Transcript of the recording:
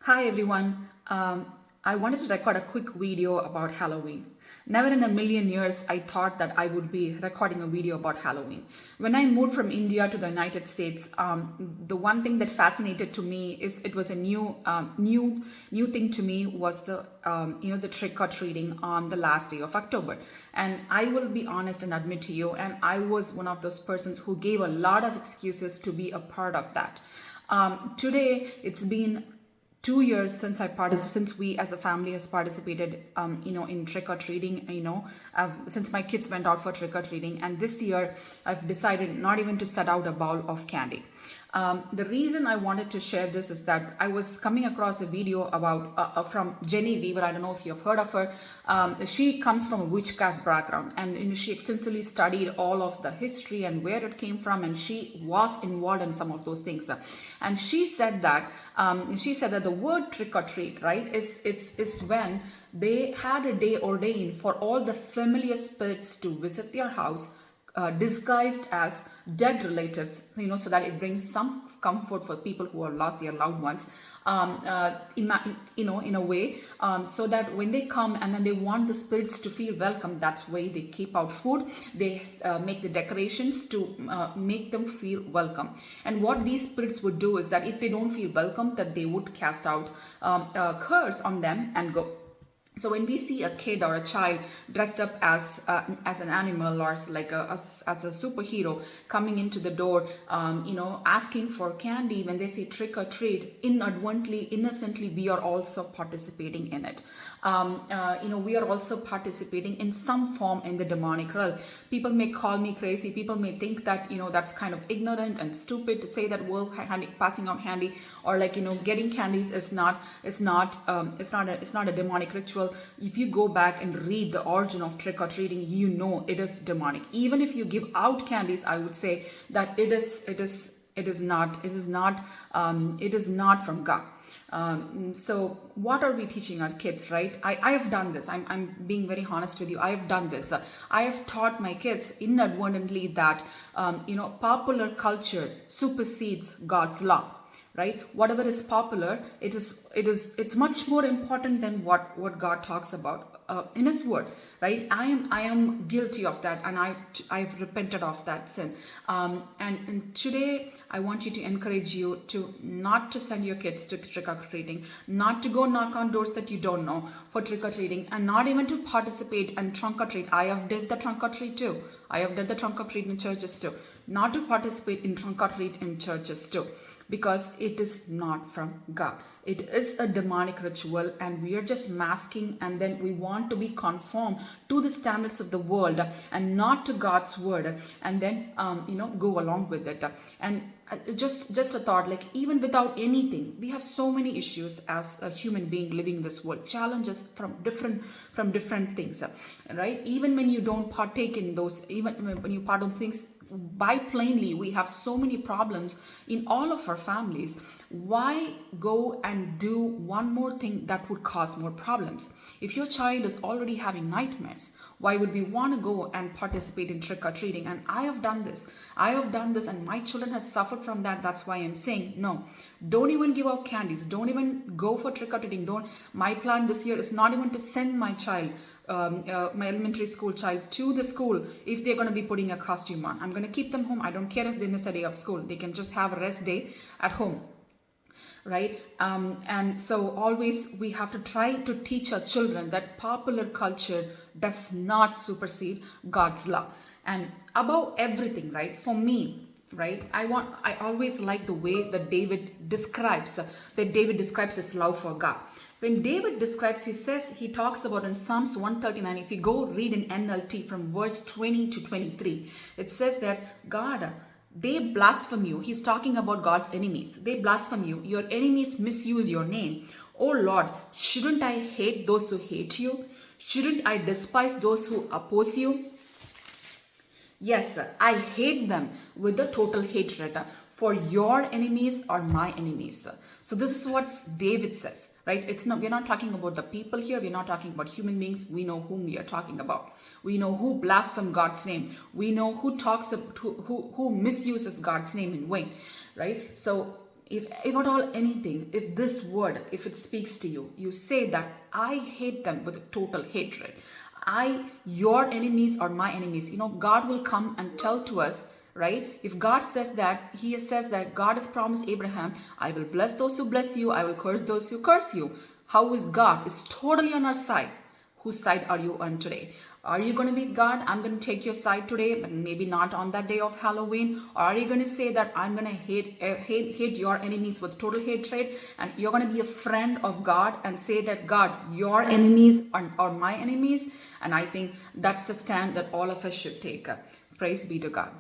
Hi everyone. I wanted to record a quick video about Halloween. Never in a million years I thought that I would be recording a video about Halloween. When I moved from India to the United States, the one thing that fascinated to me is it was a new thing to me was the trick or treating on the last day of October. And I will be honest and admit to you, and I was one of those persons who gave a lot of excuses to be a part of that. Today, it's been 2 years since since we as a family has participated, in trick or treating. Since my kids went out for trick or treating, and this year I've decided not even to set out a bowl of candy. The reason I wanted to share this is that I was coming across a video about from Jenny Weaver. I don't know if you've heard of her. She comes from a witchcraft background, and she extensively studied all of the history and where it came from, and she was involved in some of those things. And she said that the word trick or treat, right, is when they had a day ordained for all the familiar spirits to visit their house, disguised as dead relatives, so that it brings some comfort for people who have lost their loved ones, in a way, so that when they come and then they want the spirits to feel welcome, that's why they keep out food, they make the decorations to make them feel welcome. And what these spirits would do is that if they don't feel welcome, that they would cast out a curse on them and go. So when we see a kid or a child dressed up as an animal, or as a superhero coming into the door, asking for candy, when they say trick or treat, inadvertently, innocently, we are also participating in it. We are also participating in some form in the demonic realm. People may call me crazy. People may think that that's kind of ignorant and stupid to say that passing out candy, or getting candies is not a demonic ritual. If you go back and read the origin of trick or treating, it is demonic. Even if you give out candies, I would say that it is not from God. So what are we teaching our kids, right? I have done this. I'm being very honest with you. I have done this. I have taught my kids inadvertently that popular culture supersedes God's law. Right? Whatever is popular, it's much more important than what God talks about in His Word. Right? I am guilty of that, and I've repented of that sin. And today I want you to encourage you to not to send your kids to trick or treating, not to go knock on doors that you don't know for trick or treating, and not even to participate in trunk or treat. I have did the trunk or treat too. I have done the trunk or treat in churches too. Not to participate in trunk or treat in churches too, because it is not from God. It is a demonic ritual, and we are just masking, and then we want to be conformed to the standards of the world and not to God's word, and then go along with it. And just a thought, like, even without anything, we have so many issues as a human being living in this world, challenges from different things, right? Even when you don't partake in those, even when you part of things by plainly, we have so many problems in all of our families. Why go and do one more thing that would cause more problems? If your child is already having nightmares, why would we want to go and participate in trick or treating? And I have done this, and my children have suffered from that. That's why I'm saying no. Don't even give out candies. Don't even go for trick or treating. My plan this year is not even to send my child, my elementary school child, to the school if they're going to be putting a costume on. I'm going to keep them home. I don't care if they miss a day of school. They can just have a rest day at home. Right? And so always we have to try to teach our children that popular culture does not supersede God's law. And above everything, right, for me, right, I always like the way that David describes his love for God. When David describes, he talks about in Psalms 139, if you go read in NLT from verse 20 to 23, it says that God, they blaspheme you. He's talking about God's enemies. They blaspheme you. Your enemies misuse your name. Oh Lord, shouldn't I hate those who hate you? Shouldn't I despise those who oppose you? Yes, I hate them with the total hatred. For your enemies are my enemies. So this is what David says, right? We're not talking about the people here. We're not talking about human beings. We know whom we are talking about. We know who blasphemes God's name. We know who misuses God's name in vain, right? So if at all anything, if this word, if it speaks to you, you say that I hate them with total hatred. Your enemies are my enemies. God will come and tell to us, right? If God says that, He says that God has promised Abraham, I will bless those who bless you, I will curse those who curse you. How is God? Is totally on our side. Whose side are you on today? Are you going to be God? I'm going to take your side today, but maybe not on that day of Halloween. Or are you going to say that I'm going to hate your enemies with total hatred, and you're going to be a friend of God and say that God, your enemies are my enemies? And I think that's the stand that all of us should take. Praise be to God.